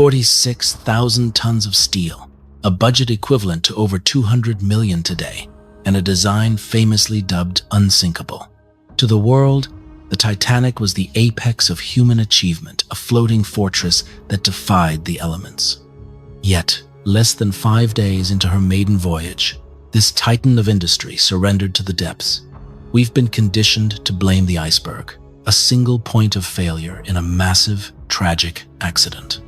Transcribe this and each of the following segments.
46,000 tons of steel, a budget equivalent to over 200 million today, and a design famously dubbed unsinkable. To the world, the Titanic was the apex of human achievement, a floating fortress that defied the elements. Yet, less than 5 days into her maiden voyage, this titan of industry surrendered to the depths. We've been conditioned to blame the iceberg, a single point of failure in a massive, tragic accident.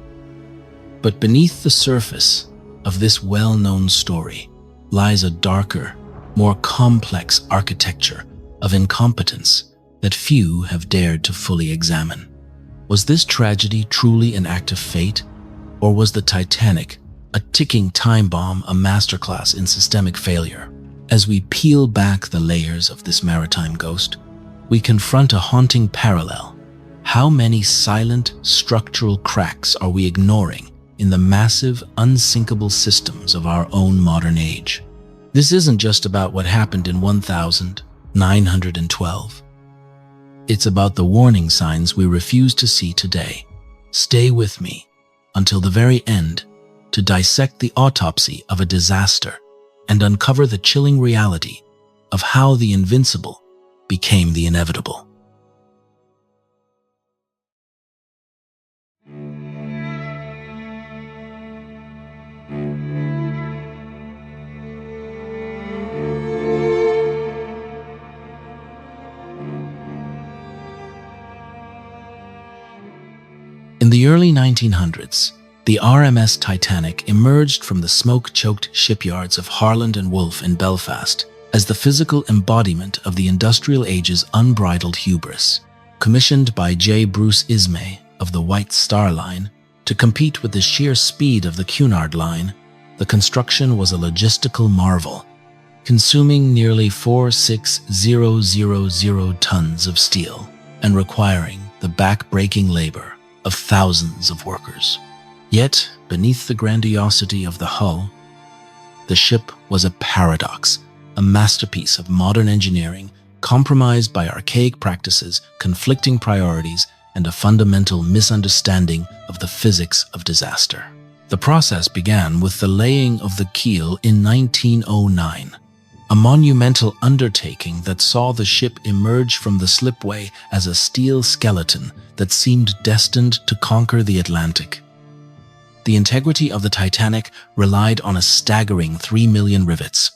But beneath the surface of this well-known story lies a darker, more complex architecture of incompetence that few have dared to fully examine. Was this tragedy truly an act of fate, or was the Titanic a ticking time bomb, a masterclass in systemic failure? As we peel back the layers of this maritime ghost, we confront a haunting parallel. How many silent structural cracks are we ignoring in the massive, unsinkable systems of our own modern age? This isn't just about what happened in 1912. It's about the warning signs we refuse to see today. Stay with me until the very end to dissect the autopsy of a disaster and uncover the chilling reality of how the invincible became the inevitable. In the early 1900s, the RMS Titanic emerged from the smoke-choked shipyards of Harland and Wolff in Belfast as the physical embodiment of the industrial age's unbridled hubris. Commissioned by J. Bruce Ismay of the White Star Line to compete with the sheer speed of the Cunard Line, the construction was a logistical marvel, consuming nearly 46,000 tons of steel and requiring the back-breaking labor of thousands of workers. Yet, beneath the grandiosity of the hull, the ship was a paradox, a masterpiece of modern engineering compromised by archaic practices, conflicting priorities, and a fundamental misunderstanding of the physics of disaster. The process began with the laying of the keel in 1909, a monumental undertaking that saw the ship emerge from the slipway as a steel skeleton that seemed destined to conquer the Atlantic. The integrity of the Titanic relied on a staggering 3 million rivets,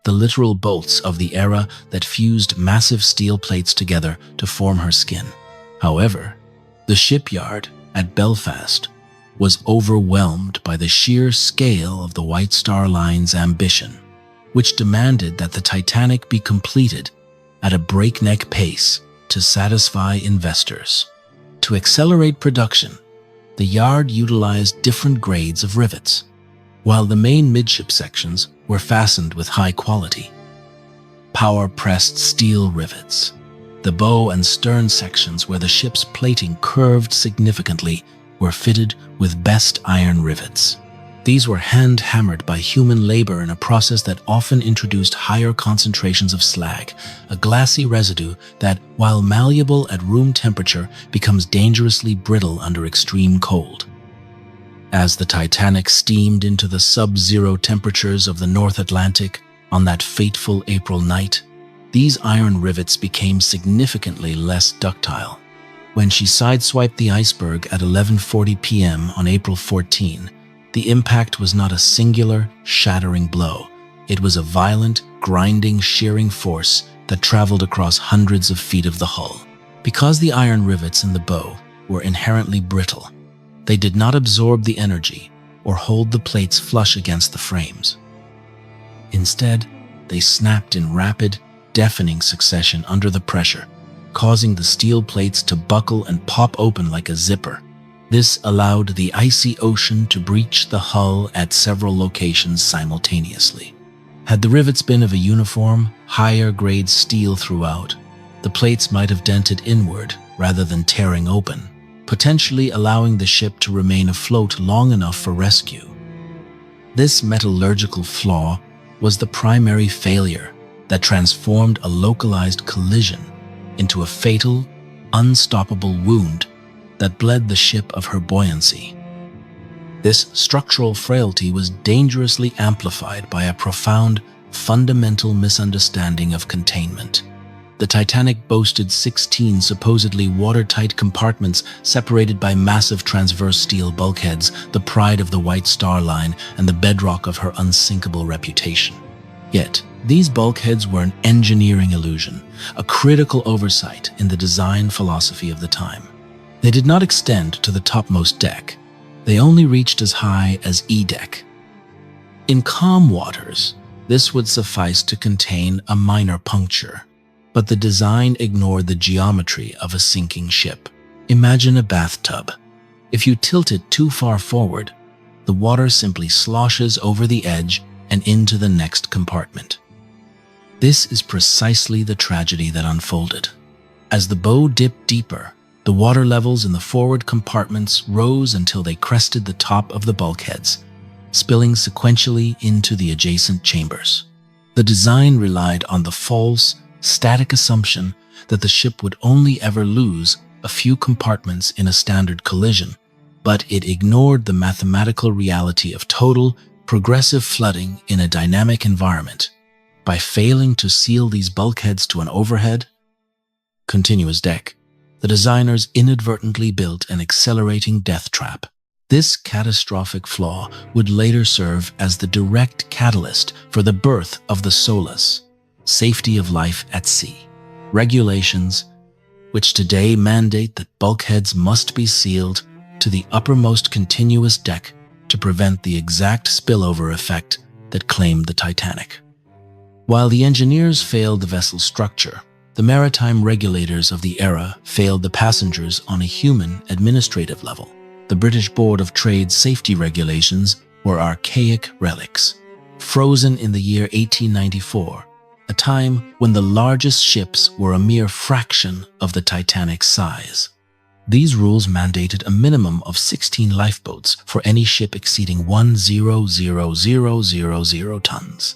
the literal bolts of the era that fused massive steel plates together to form her skin. However, the shipyard at Belfast was overwhelmed by the sheer scale of the White Star Line's ambition, which demanded that the Titanic be completed at a breakneck pace to satisfy investors. To accelerate production, the yard utilized different grades of rivets, while the main midship sections were fastened with high-quality, power-pressed steel rivets. The bow and stern sections, where the ship's plating curved significantly, were fitted with best iron rivets. These were hand-hammered by human labor in a process that often introduced higher concentrations of slag, a glassy residue that, while malleable at room temperature, becomes dangerously brittle under extreme cold. As the Titanic steamed into the sub-zero temperatures of the North Atlantic on that fateful April night, these iron rivets became significantly less ductile. When she sideswiped the Iceberg at 11:40 p.m. on April 14, the impact was not a singular, shattering blow. It was a violent, grinding, shearing force that traveled across hundreds of feet of the hull. Because the iron rivets in the bow were inherently brittle, they did not absorb the energy or hold the plates flush against the frames. Instead, they snapped in rapid, deafening succession under the pressure, causing the steel plates to buckle and pop open like a zipper. This allowed the icy ocean to breach the hull at several locations simultaneously. Had the rivets been of a uniform, higher-grade steel throughout, the plates might have dented inward rather than tearing open, potentially allowing the ship to remain afloat long enough for rescue. This metallurgical flaw was the primary failure that transformed a localized collision into a fatal, unstoppable wound that bled the ship of her buoyancy. This structural frailty was dangerously amplified by a profound, fundamental misunderstanding of containment. The Titanic boasted 16 supposedly watertight compartments separated by massive transverse steel bulkheads, the pride of the White Star Line and the bedrock of her unsinkable reputation. Yet, these bulkheads were an engineering illusion, a critical oversight in the design philosophy of the time. They did not extend to the topmost deck. They only reached as high as E-deck. In calm waters, this would suffice to contain a minor puncture. But the design ignored the geometry of a sinking ship. Imagine a bathtub. If you tilt it too far forward, the water simply sloshes over the edge and into the next compartment. This is precisely the tragedy that unfolded. As the bow dipped deeper, the water levels in the forward compartments rose until they crested the top of the bulkheads, spilling sequentially into the adjacent chambers. The design relied on the false, static assumption that the ship would only ever lose a few compartments in a standard collision, but it ignored the mathematical reality of total, progressive flooding in a dynamic environment. By failing to seal these bulkheads to an overhead, continuous deck, the designers inadvertently built an accelerating death trap. This catastrophic flaw would later serve as the direct catalyst for the birth of the SOLAS, Safety of Life at Sea, regulations which today mandate that bulkheads must be sealed to the uppermost continuous deck to prevent the exact spillover effect that claimed the Titanic. While the engineers failed the vessel's structure, the maritime regulators of the era failed the passengers on a human administrative level. The British Board of Trade's safety regulations were archaic relics, frozen in the year 1894, a time when the largest ships were a mere fraction of the Titanic's size. These rules mandated a minimum of 16 lifeboats for any ship exceeding 1,000,000 tons.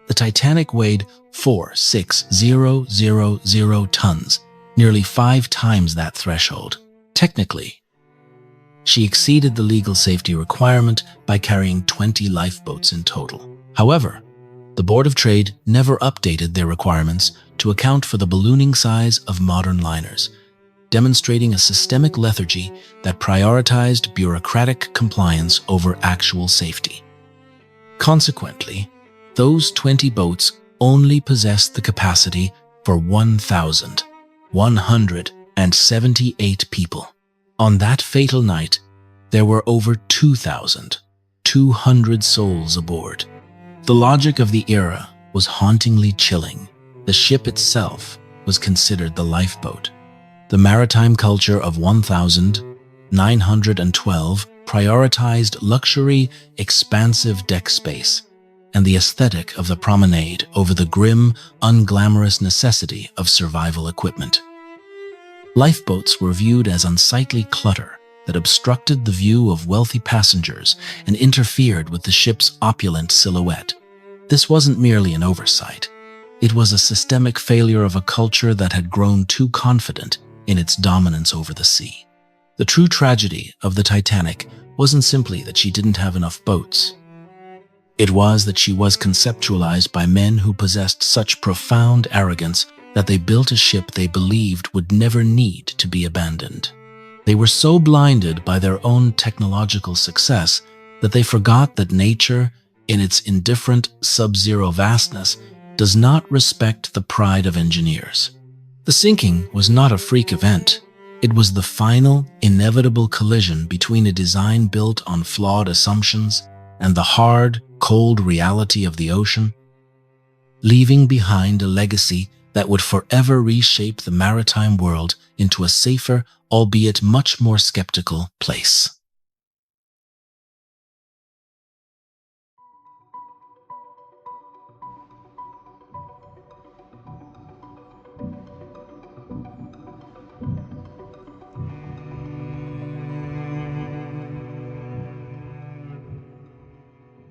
The Titanic weighed 4,600 tons, nearly 5 times that threshold. Technically, she exceeded the legal safety requirement by carrying 20 lifeboats in total. However, the Board of Trade never updated their requirements to account for the ballooning size of modern liners, demonstrating a systemic lethargy that prioritized bureaucratic compliance over actual safety. Consequently, those 20 boats only possessed the capacity for 1,178 people. On that fatal night, there were over 2,200 souls aboard. The logic of the era was hauntingly chilling. The ship itself was considered the lifeboat. The maritime culture of 1912 prioritized luxury, expansive deck space and the aesthetic of the promenade over the grim, unglamorous necessity of survival equipment. Lifeboats were viewed as unsightly clutter that obstructed the view of wealthy passengers and interfered with the ship's opulent silhouette. This wasn't merely an oversight. It was a systemic failure of a culture that had grown too confident in its dominance over the sea. The true tragedy of the Titanic wasn't simply that she didn't have enough boats. It was that she was conceptualized by men who possessed such profound arrogance that they built a ship they believed would never need to be abandoned. They were so blinded by their own technological success that they forgot that nature, in its indifferent sub-zero vastness, does not respect the pride of engineers. The sinking was not a freak event. It was the final, inevitable collision between a design built on flawed assumptions and the hard, cold reality of the ocean, leaving behind a legacy that would forever reshape the maritime world into a safer, albeit much more skeptical, place.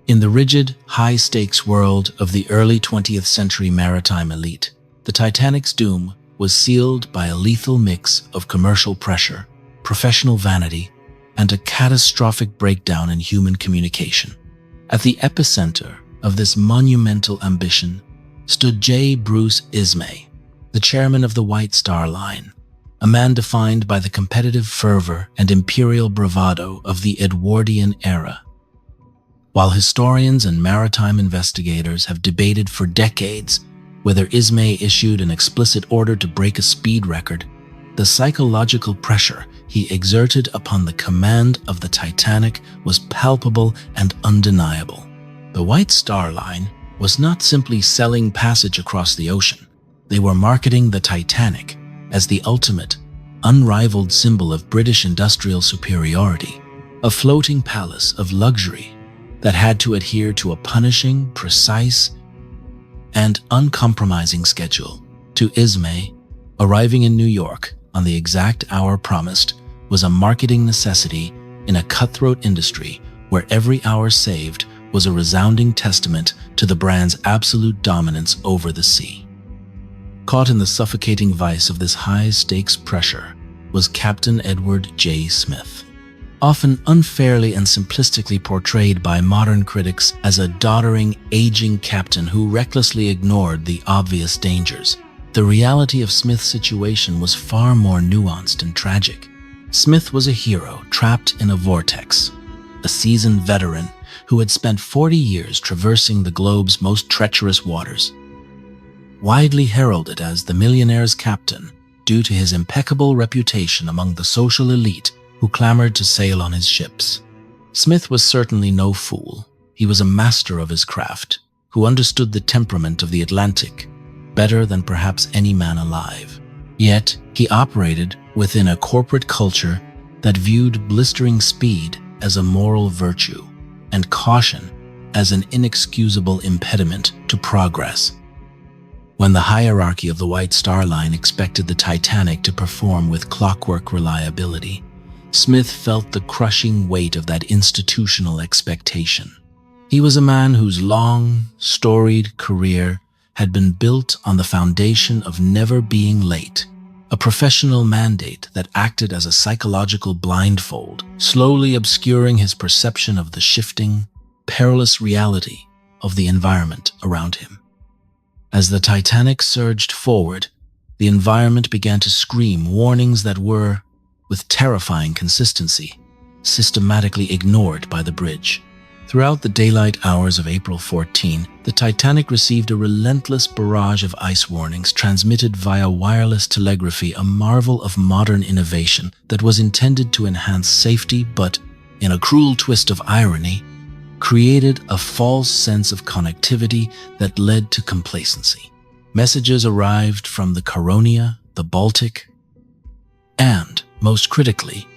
In the rigid, high-stakes world of the early 20th century maritime elite, the Titanic's doom was sealed by a lethal mix of commercial pressure, professional vanity, and a catastrophic breakdown in human communication. At the epicenter of this monumental ambition stood J. Bruce Ismay, the chairman of the White Star Line, a man defined by the competitive fervor and imperial bravado of the Edwardian era. While historians and maritime investigators have debated for decades whether Ismay issued an explicit order to break a speed record, the psychological pressure he exerted upon the command of the Titanic was palpable and undeniable. The White Star Line was not simply selling passage across the ocean. They were marketing the Titanic as the ultimate, unrivaled symbol of British industrial superiority, a floating palace of luxury that had to adhere to a punishing, precise, and uncompromising schedule. To Ismay, arriving in New York on the exact hour promised was a marketing necessity in a cutthroat industry where every hour saved was a resounding testament to the brand's absolute dominance over the sea. Caught in the suffocating vice of this high-stakes pressure was Captain Edward J. Smith, often unfairly and simplistically portrayed by modern critics as a doddering, aging captain who recklessly ignored the obvious dangers. The reality of Smith's situation was far more nuanced and tragic. Smith was a hero trapped in a vortex, a seasoned veteran who had spent 40 years traversing the globe's most treacherous waters. Widely heralded as the millionaire's captain due to his impeccable reputation among the social elite who clamored to sail on his ships, Smith was certainly no fool. He was a master of his craft, who understood the temperament of the Atlantic better than perhaps any man alive. Yet, he operated within a corporate culture that viewed blistering speed as a moral virtue and caution as an inexcusable impediment to progress. When the hierarchy of the White Star Line expected the Titanic to perform with clockwork reliability, Smith felt the crushing weight of that institutional expectation. He was a man whose long, storied career had been built on the foundation of never being late, a professional mandate that acted as a psychological blindfold, slowly obscuring his perception of the shifting, perilous reality of the environment around him. As the Titanic surged forward, the environment began to scream warnings that were, with terrifying consistency, systematically ignored by the bridge. Throughout the daylight hours of April 14, the Titanic received a relentless barrage of ice warnings transmitted via wireless telegraphy, a marvel of modern innovation that was intended to enhance safety but, in a cruel twist of irony, created a false sense of connectivity that led to complacency. Messages arrived from the Caronia, the Baltic, and, most critically,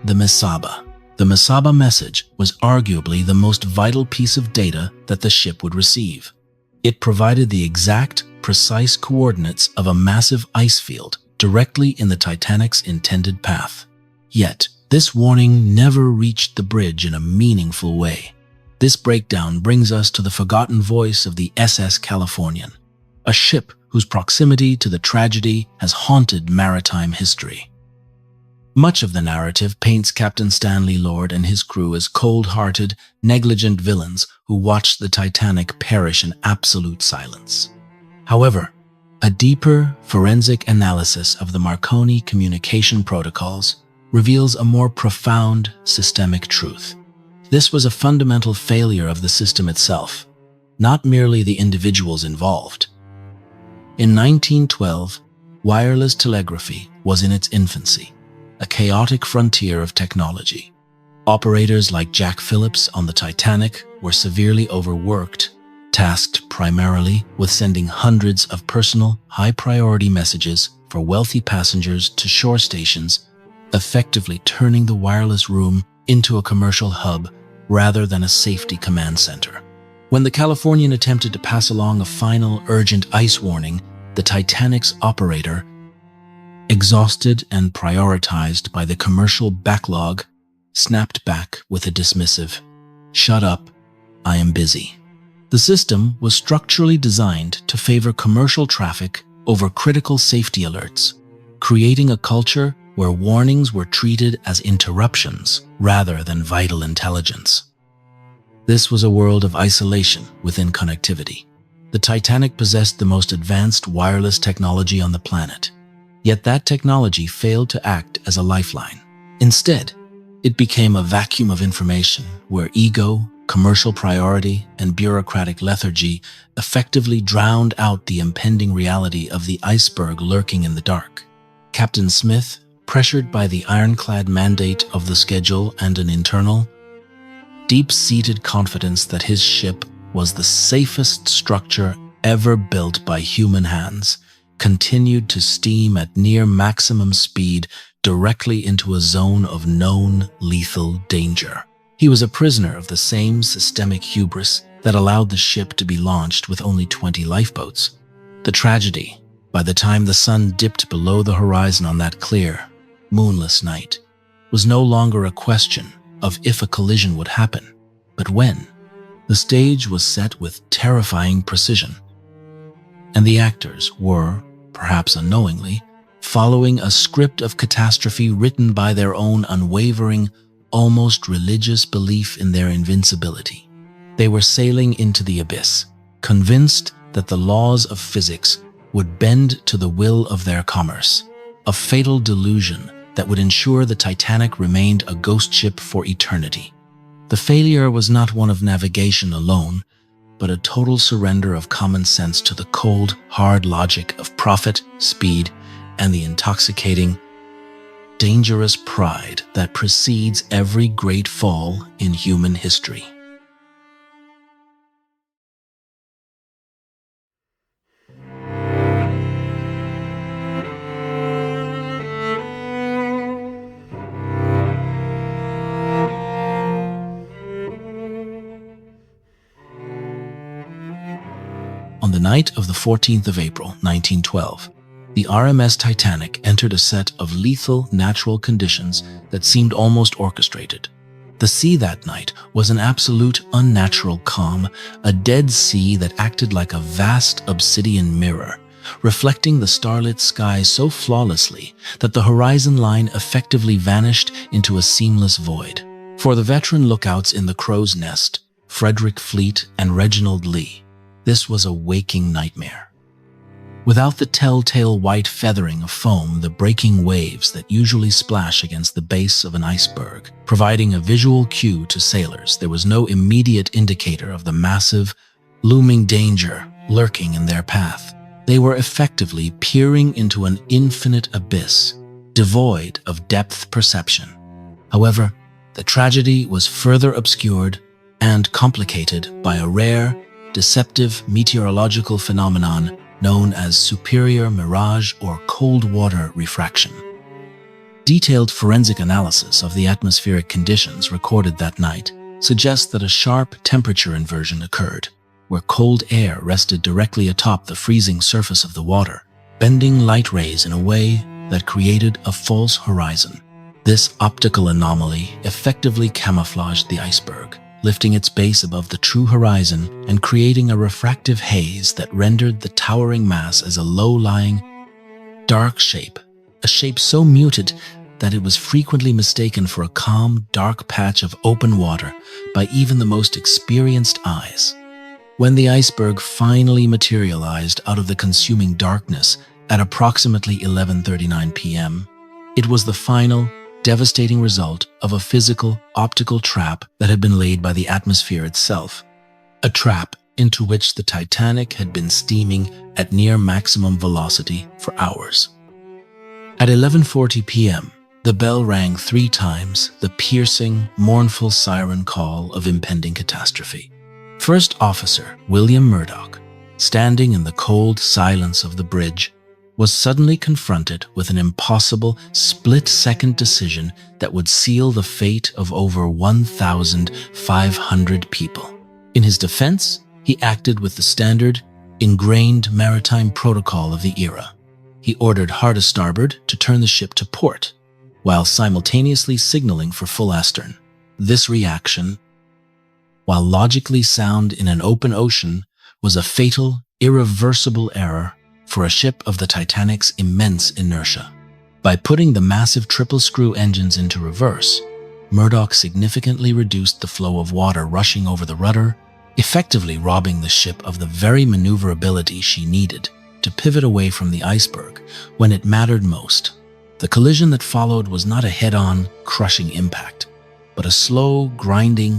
the Mesaba. The Mesaba message was arguably the most vital piece of data that the ship would receive. It provided the exact, precise coordinates of a massive ice field directly in the Titanic's intended path. Yet, this warning never reached the bridge in a meaningful way. This breakdown brings us to the forgotten voice of the SS Californian, a ship whose proximity to the tragedy has haunted maritime history. Much of the narrative paints Captain Stanley Lord and his crew as cold-hearted, negligent villains who watched the Titanic perish in absolute silence. However, a deeper, forensic analysis of the Marconi communication protocols reveals a more profound, systemic truth. This was a fundamental failure of the system itself, not merely the individuals involved. In 1912, wireless telegraphy was in its infancy, a chaotic frontier of technology. Operators like Jack Phillips on the Titanic were severely overworked, tasked primarily with sending hundreds of personal, high-priority messages for wealthy passengers to shore stations, effectively turning the wireless room into a commercial hub rather than a safety command center. When the Californian attempted to pass along a final urgent ice warning, the Titanic's operator, exhausted and prioritized by the commercial backlog, snapped back with a dismissive, "Shut up, I am busy." The system was structurally designed to favor commercial traffic over critical safety alerts, creating a culture where warnings were treated as interruptions rather than vital intelligence. This was a world of isolation within connectivity. The Titanic possessed the most advanced wireless technology on the planet, yet that technology failed to act as a lifeline. Instead, it became a vacuum of information where ego, commercial priority, and bureaucratic lethargy effectively drowned out the impending reality of the iceberg lurking in the dark. Captain Smith, pressured by the ironclad mandate of the schedule and an internal, deep-seated confidence that his ship was the safest structure ever built by human hands, continued to steam at near maximum speed directly into a zone of known lethal danger. He was a prisoner of the same systemic hubris that allowed the ship to be launched with only 20 lifeboats. The tragedy, by the time the sun dipped below the horizon on that clear, moonless night, was no longer a question of if a collision would happen, but when. The stage was set with terrifying precision, and the actors were, perhaps unknowingly, following a script of catastrophe written by their own unwavering, almost religious belief in their invincibility. They were sailing into the abyss, convinced that the laws of physics would bend to the will of their commerce, a fatal delusion that would ensure the Titanic remained a ghost ship for eternity. The failure was not one of navigation alone, but a total surrender of common sense to the cold, hard logic of profit, speed, and the intoxicating, dangerous pride that precedes every great fall in human history. On the night of the 14th of April, 1912, the RMS Titanic entered a set of lethal natural conditions that seemed almost orchestrated. The sea that night was an absolute unnatural calm, a dead sea that acted like a vast obsidian mirror, reflecting the starlit sky so flawlessly that the horizon line effectively vanished into a seamless void. For the veteran lookouts in the Crow's Nest, Frederick Fleet and Reginald Lee, this was a waking nightmare. Without the telltale white feathering of foam, the breaking waves that usually splash against the base of an iceberg, providing a visual cue to sailors, there was no immediate indicator of the massive, looming danger lurking in their path. They were effectively peering into an infinite abyss, devoid of depth perception. However, the tragedy was further obscured and complicated by a rare, deceptive meteorological phenomenon known as superior mirage or cold water refraction. Detailed forensic analysis of the atmospheric conditions recorded that night suggests that a sharp temperature inversion occurred, where cold air rested directly atop the freezing surface of the water, bending light rays in a way that created a false horizon. This optical anomaly effectively camouflaged the iceberg, lifting its base above the true horizon and creating a refractive haze that rendered the towering mass as a low-lying, dark shape, a shape so muted that it was frequently mistaken for a calm, dark patch of open water by even the most experienced eyes. When the iceberg finally materialized out of the consuming darkness at approximately 11:39 p.m., it was the final, devastating result of a physical, optical trap that had been laid by the atmosphere itself. A trap into which the Titanic had been steaming at near maximum velocity for hours. At 11:40 p.m., the bell rang 3 times, the piercing, mournful siren call of impending catastrophe. First Officer William Murdoch, standing in the cold silence of the bridge, was suddenly confronted with an impossible split-second decision that would seal the fate of over 1,500 people. In his defense, he acted with the standard, ingrained maritime protocol of the era. He ordered hard a starboard to turn the ship to port, while simultaneously signaling for full astern. This reaction, while logically sound in an open ocean, was a fatal, irreversible error for a ship of the Titanic's immense inertia. By putting the massive triple-screw engines into reverse, Murdoch significantly reduced the flow of water rushing over the rudder, effectively robbing the ship of the very maneuverability she needed to pivot away from the iceberg when it mattered most. The collision that followed was not a head-on, crushing impact, but a slow, grinding,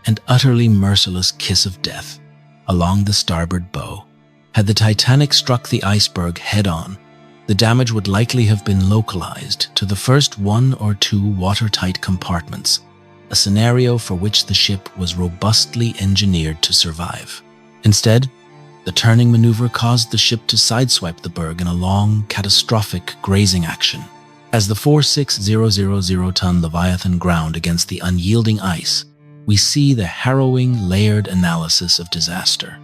and utterly merciless kiss of death along the starboard bow. Had the Titanic struck the iceberg head-on, the damage would likely have been localized to the first 1 or 2 watertight compartments, a scenario for which the ship was robustly engineered to survive. Instead, the turning maneuver caused the ship to sideswipe the berg in a long, catastrophic grazing action. As the 46,000-ton Leviathan ground against the unyielding ice, we see the harrowing, layered analysis of disaster.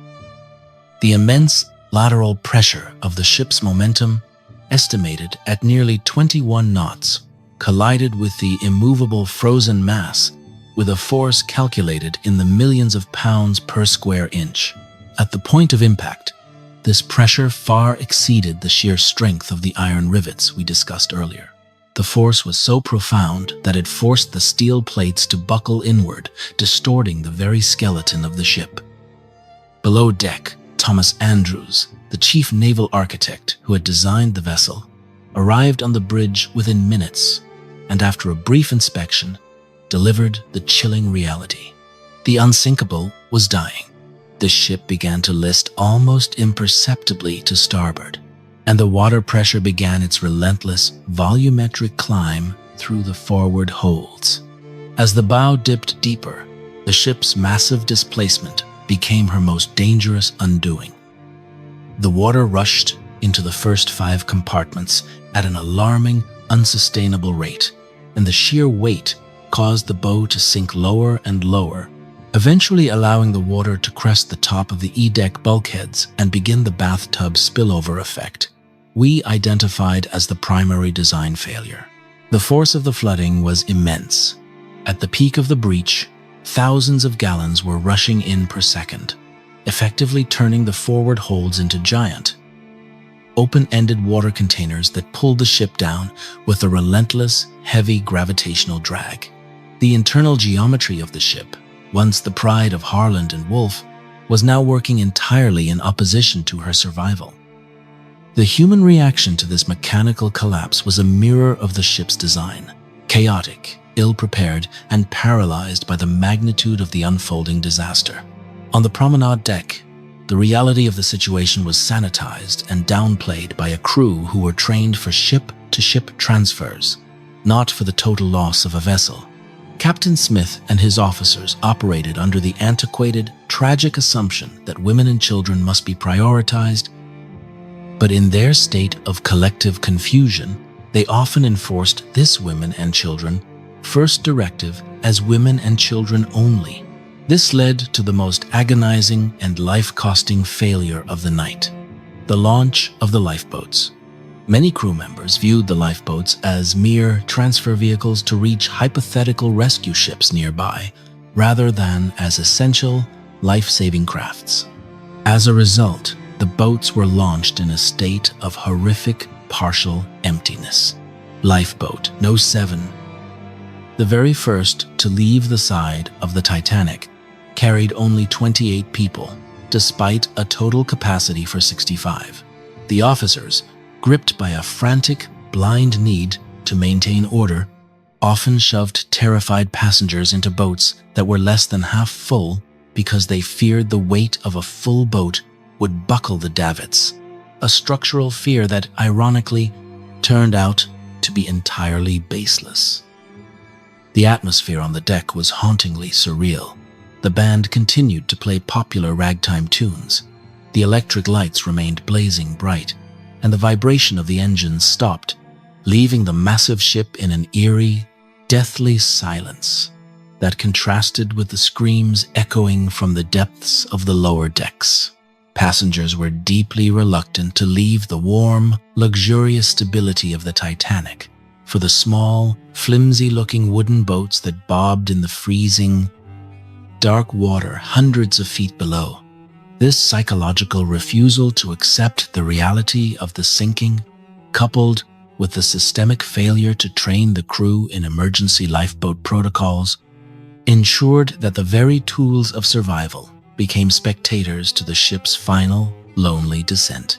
The immense lateral pressure of the ship's momentum, estimated at nearly 21 knots, collided with the immovable frozen mass with a force calculated in the millions of pounds per square inch. At the point of impact, this pressure far exceeded the sheer strength of the iron rivets we discussed earlier. The force was so profound that it forced the steel plates to buckle inward, distorting the very skeleton of the ship. Below deck, Thomas Andrews, the chief naval architect who had designed the vessel, arrived on the bridge within minutes, and after a brief inspection, delivered the chilling reality. The Unsinkable was dying. The ship began to list almost imperceptibly to starboard, and the water pressure began its relentless, volumetric climb through the forward holds. As the bow dipped deeper, the ship's massive displacement became her most dangerous undoing. The water rushed into the first 5 compartments at an alarming, unsustainable rate, and the sheer weight caused the bow to sink lower and lower, eventually allowing the water to crest the top of the E-deck bulkheads and begin the bathtub spillover effect we identified as the primary design failure. The force of the flooding was immense. At the peak of the breach, thousands of gallons were rushing in per second, effectively turning the forward holds into giant, open-ended water containers that pulled the ship down with a relentless, heavy gravitational drag. The internal geometry of the ship, once the pride of Harland and Wolff, was now working entirely in opposition to her survival. The human reaction to this mechanical collapse was a mirror of the ship's design, chaotic, ill-prepared, and paralyzed by the magnitude of the unfolding disaster. On the promenade deck, the reality of the situation was sanitized and downplayed by a crew who were trained for ship-to-ship transfers, not for the total loss of a vessel. Captain Smith and his officers operated under the antiquated, tragic assumption that women and children must be prioritized, but in their state of collective confusion, they often enforced this women and children first directive as women and children only. This led to the most agonizing and life-costing failure of the night, the launch of the lifeboats. Many crew members viewed the lifeboats as mere transfer vehicles to reach hypothetical rescue ships nearby, rather than as essential, life-saving crafts. As a result, the boats were launched in a state of horrific partial emptiness. Lifeboat No. 7, the very first to leave the side of the Titanic, carried only 28 people, despite a total capacity for 65. The officers, gripped by a frantic, blind need to maintain order, often shoved terrified passengers into boats that were less than half full because they feared the weight of a full boat would buckle the davits, a structural fear that, ironically, turned out to be entirely baseless. The atmosphere on the deck was hauntingly surreal. The band continued to play popular ragtime tunes. The electric lights remained blazing bright, and the vibration of the engines stopped, leaving the massive ship in an eerie, deathly silence that contrasted with the screams echoing from the depths of the lower decks. Passengers were deeply reluctant to leave the warm, luxurious stability of the Titanic for the small, flimsy-looking wooden boats that bobbed in the freezing, dark water hundreds of feet below. This psychological refusal to accept the reality of the sinking, coupled with the systemic failure to train the crew in emergency lifeboat protocols, ensured that the very tools of survival became spectators to the ship's final, lonely descent.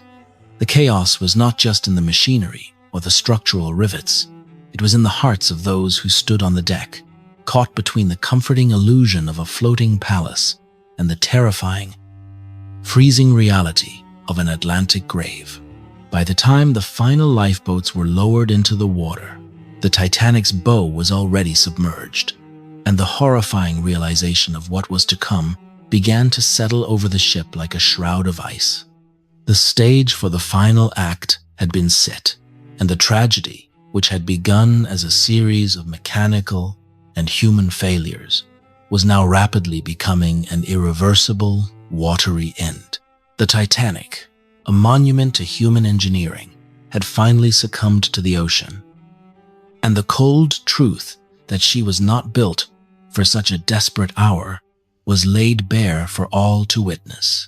The chaos was not just in the machinery or the structural rivets. It was in the hearts of those who stood on the deck, caught between the comforting illusion of a floating palace and the terrifying, freezing reality of an Atlantic grave. By the time the final lifeboats were lowered into the water, the Titanic's bow was already submerged, and the horrifying realization of what was to come began to settle over the ship like a shroud of ice. The stage for the final act had been set, and the tragedy, which had begun as a series of mechanical and human failures, was now rapidly becoming an irreversible, watery end. The Titanic, a monument to human engineering, had finally succumbed to the ocean, and the cold truth that she was not built for such a desperate hour was laid bare for all to witness.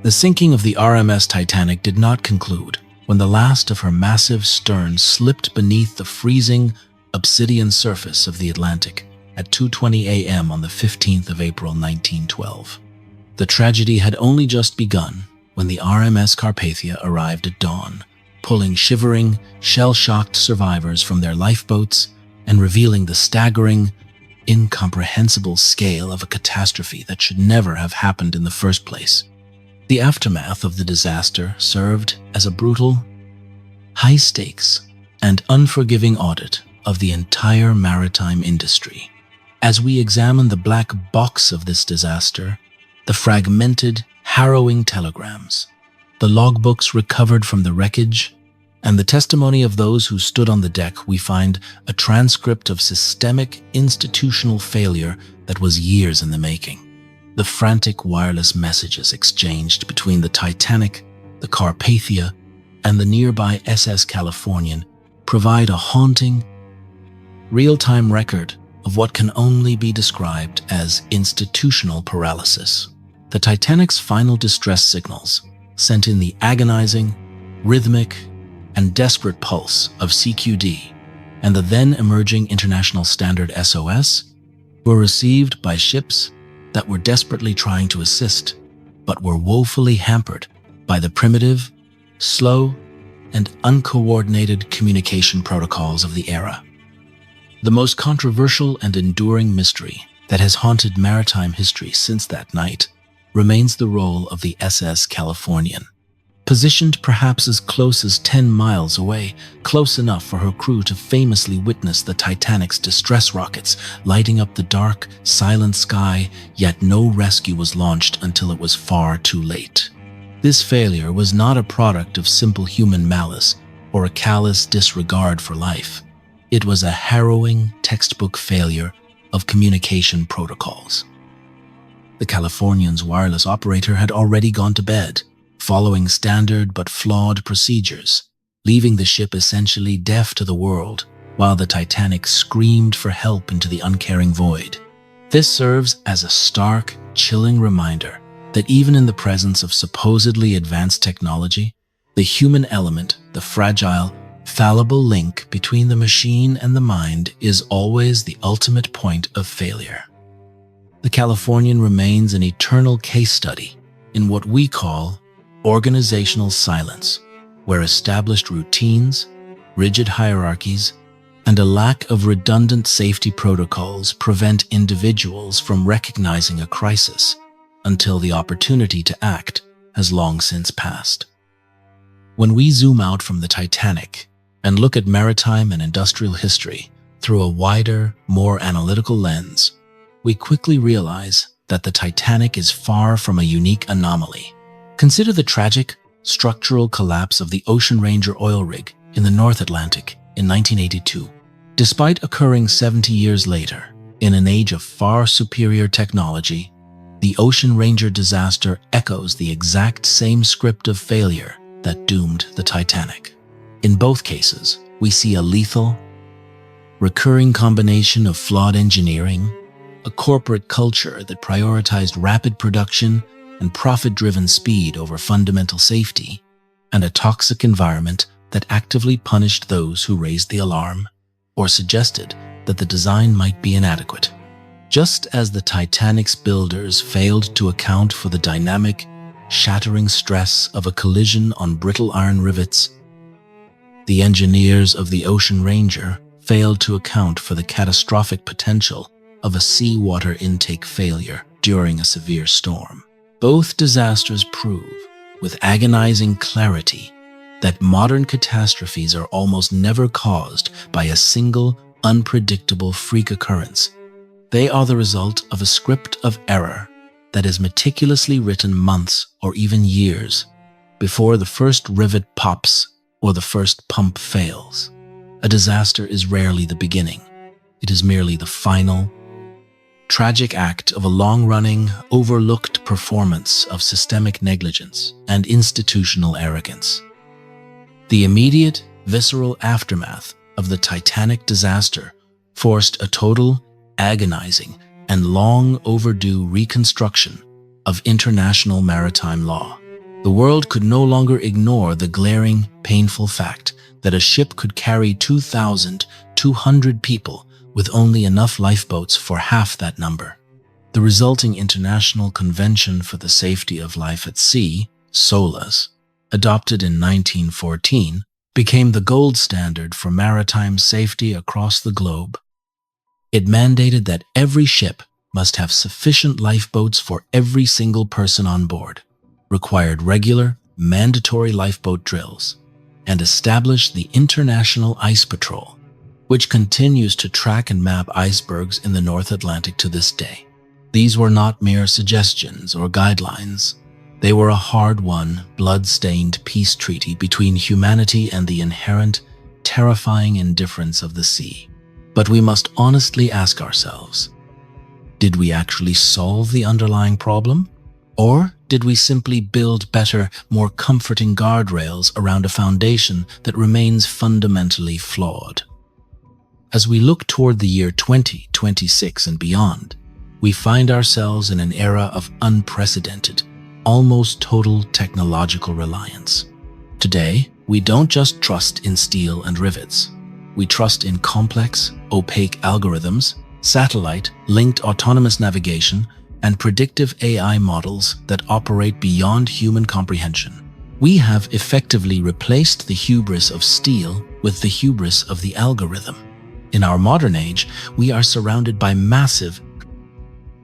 The sinking of the RMS Titanic did not conclude when the last of her massive stern slipped beneath the freezing, obsidian surface of the Atlantic at 2:20 a.m. on the 15th of April 1912. The tragedy had only just begun when the RMS Carpathia arrived at dawn, pulling shivering, shell-shocked survivors from their lifeboats and revealing the staggering, incomprehensible scale of a catastrophe that should never have happened in the first place. The aftermath of the disaster served as a brutal, high-stakes, and unforgiving audit of the entire maritime industry. As we examine the black box of this disaster, the fragmented, harrowing telegrams, the logbooks recovered from the wreckage, and the testimony of those who stood on the deck, we find a transcript of systemic institutional failure that was years in the making. The frantic wireless messages exchanged between the Titanic, the Carpathia, and the nearby SS Californian provide a haunting, real-time record of what can only be described as institutional paralysis. The Titanic's final distress signals, sent in the agonizing, rhythmic, and desperate pulse of CQD and the then-emerging international standard SOS, were received by ships that were desperately trying to assist, but were woefully hampered by the primitive, slow, and uncoordinated communication protocols of the era. The most controversial and enduring mystery that has haunted maritime history since that night remains the role of the SS Californian. Positioned perhaps as close as 10 miles away, close enough for her crew to famously witness the Titanic's distress rockets lighting up the dark, silent sky, yet no rescue was launched until it was far too late. This failure was not a product of simple human malice or a callous disregard for life. It was a harrowing textbook failure of communication protocols. The Californian's wireless operator had already gone to bed, following standard but flawed procedures, leaving the ship essentially deaf to the world, while the Titanic screamed for help into the uncaring void. This serves as a stark, chilling reminder that even in the presence of supposedly advanced technology, the human element, the fragile, fallible link between the machine and the mind, is always the ultimate point of failure. The Californian remains an eternal case study in what we call organizational silence, where established routines, rigid hierarchies, and a lack of redundant safety protocols prevent individuals from recognizing a crisis until the opportunity to act has long since passed. When we zoom out from the Titanic and look at maritime and industrial history through a wider, more analytical lens, we quickly realize that the Titanic is far from a unique anomaly. Consider the tragic, structural collapse of the Ocean Ranger oil rig in the North Atlantic in 1982. Despite occurring 70 years later, in an age of far superior technology, The Ocean Ranger disaster echoes the exact same script of failure that doomed the Titanic. In both cases, we see a lethal, recurring combination of flawed engineering, a corporate culture that prioritized rapid production and profit-driven speed over fundamental safety, and a toxic environment that actively punished those who raised the alarm or suggested that the design might be inadequate. Just as the Titanic's builders failed to account for the dynamic, shattering stress of a collision on brittle iron rivets, the engineers of the Ocean Ranger failed to account for the catastrophic potential of a seawater intake failure during a severe storm. Both disasters prove, with agonizing clarity, that modern catastrophes are almost never caused by a single, unpredictable freak occurrence. They are the result of a script of error that is meticulously written months or even years before the first rivet pops or the first pump fails. A disaster is rarely the beginning. It is merely the final, tragic act of a long-running, overlooked performance of systemic negligence and institutional arrogance. The immediate, visceral aftermath of the Titanic disaster forced a total, agonizing, and long overdue reconstruction of international maritime law. The world could no longer ignore the glaring, painful fact that a ship could carry 2,200 people with only enough lifeboats for half that number. The resulting International Convention for the Safety of Life at Sea, SOLAS, adopted in 1914, became the gold standard for maritime safety across the globe. It mandated that every ship must have sufficient lifeboats for every single person on board, required regular, mandatory lifeboat drills, and established the International Ice Patrol, which continues to track and map icebergs in the North Atlantic to this day. These were not mere suggestions or guidelines. They were a hard-won, blood-stained peace treaty between humanity and the inherent, terrifying indifference of the sea. But we must honestly ask ourselves, did we actually solve the underlying problem? Or did we simply build better, more comforting guardrails around a foundation that remains fundamentally flawed? As we look toward the year 2026 and beyond, we find ourselves in an era of unprecedented, almost total technological reliance. Today, we don't just trust in steel and rivets. We trust in complex, opaque algorithms, satellite-linked autonomous navigation, and predictive AI models that operate beyond human comprehension. We have effectively replaced the hubris of steel with the hubris of the algorithm. In our modern age, we are surrounded by massive,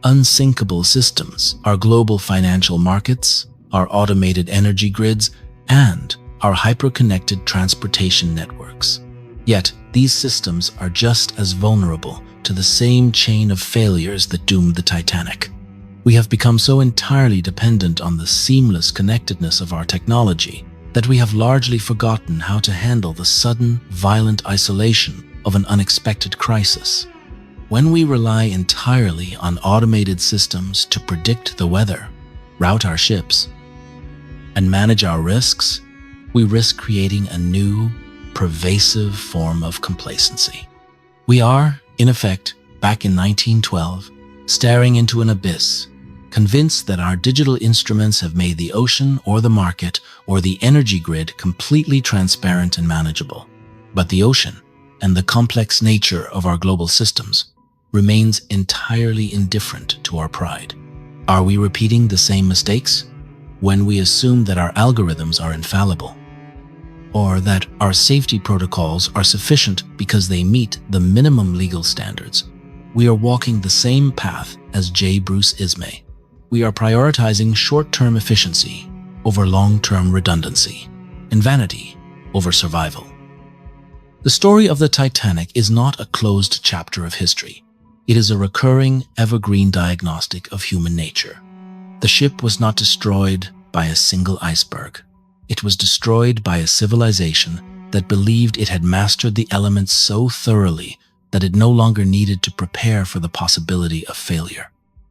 unsinkable systems, our global financial markets, our automated energy grids, and our hyper-connected transportation networks. Yet, these systems are just as vulnerable to the same chain of failures that doomed the Titanic. We have become so entirely dependent on the seamless connectedness of our technology that we have largely forgotten how to handle the sudden, violent isolation of an unexpected crisis. When we rely entirely on automated systems to predict the weather, route our ships, and manage our risks, we risk creating a new, pervasive form of complacency. We are, in effect, back in 1912, staring into an abyss, convinced that our digital instruments have made the ocean or the market or the energy grid completely transparent and manageable. But the ocean, and the complex nature of our global systems, remains entirely indifferent to our pride. Are we repeating the same mistakes when we assume that our algorithms are infallible, or that our safety protocols are sufficient because they meet the minimum legal standards? We are walking the same path as J. Bruce Ismay. We are prioritizing short-term efficiency over long-term redundancy, and vanity over survival. The story of the Titanic is not a closed chapter of history. It is a recurring, evergreen diagnostic of human nature. The ship was not destroyed by a single iceberg. It was destroyed by a civilization that believed it had mastered the elements so thoroughly that it no longer needed to prepare for the possibility of failure.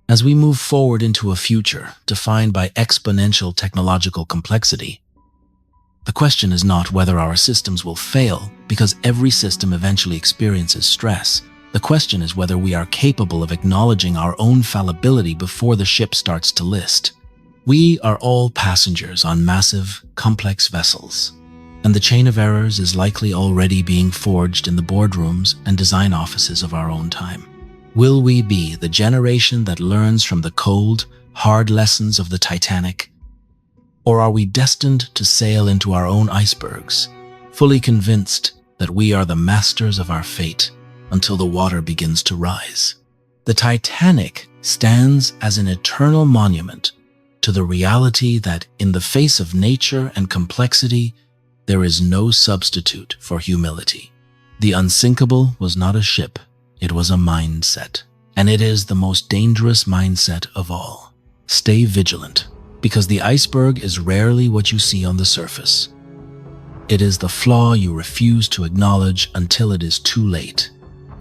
As we move forward into a future defined by exponential technological complexity, the question is not whether our systems will fail, because every system eventually experiences stress. The question is whether we are capable of acknowledging our own fallibility before the ship starts to list. We are all passengers on massive, complex vessels, and the chain of errors is likely already being forged in the boardrooms and design offices of our own time. Will we be the generation that learns from the cold, hard lessons of the Titanic? Or are we destined to sail into our own icebergs, fully convinced that we are the masters of our fate until the water begins to rise? The Titanic stands as an eternal monument to the reality that in the face of nature and complexity, there is no substitute for humility. The unsinkable was not a ship, it was a mindset. And it is the most dangerous mindset of all. Stay vigilant, because the iceberg is rarely what you see on the surface. It is the flaw you refuse to acknowledge until it is too late.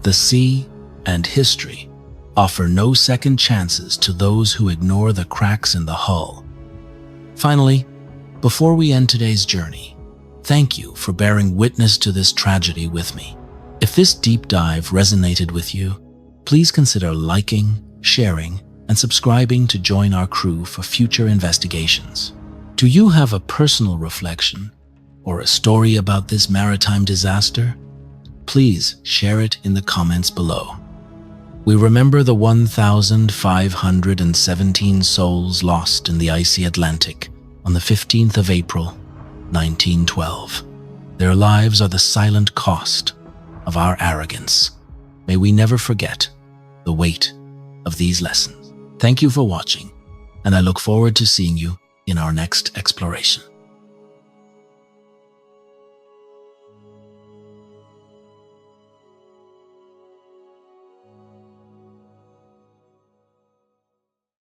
The sea and history offer no second chances to those who ignore the cracks in the hull. Finally, before we end today's journey, thank you for bearing witness to this tragedy with me. If this deep dive resonated with you, please consider liking, sharing, and subscribing to join our crew for future investigations. Do you have a personal reflection or a story about this maritime disaster? Please share it in the comments below. We remember the 1,517 souls lost in the icy Atlantic on the 15th of April, 1912. Their lives are the silent cost of our arrogance. May we never forget the weight of these lessons. Thank you for watching, and I look forward to seeing you in our next exploration.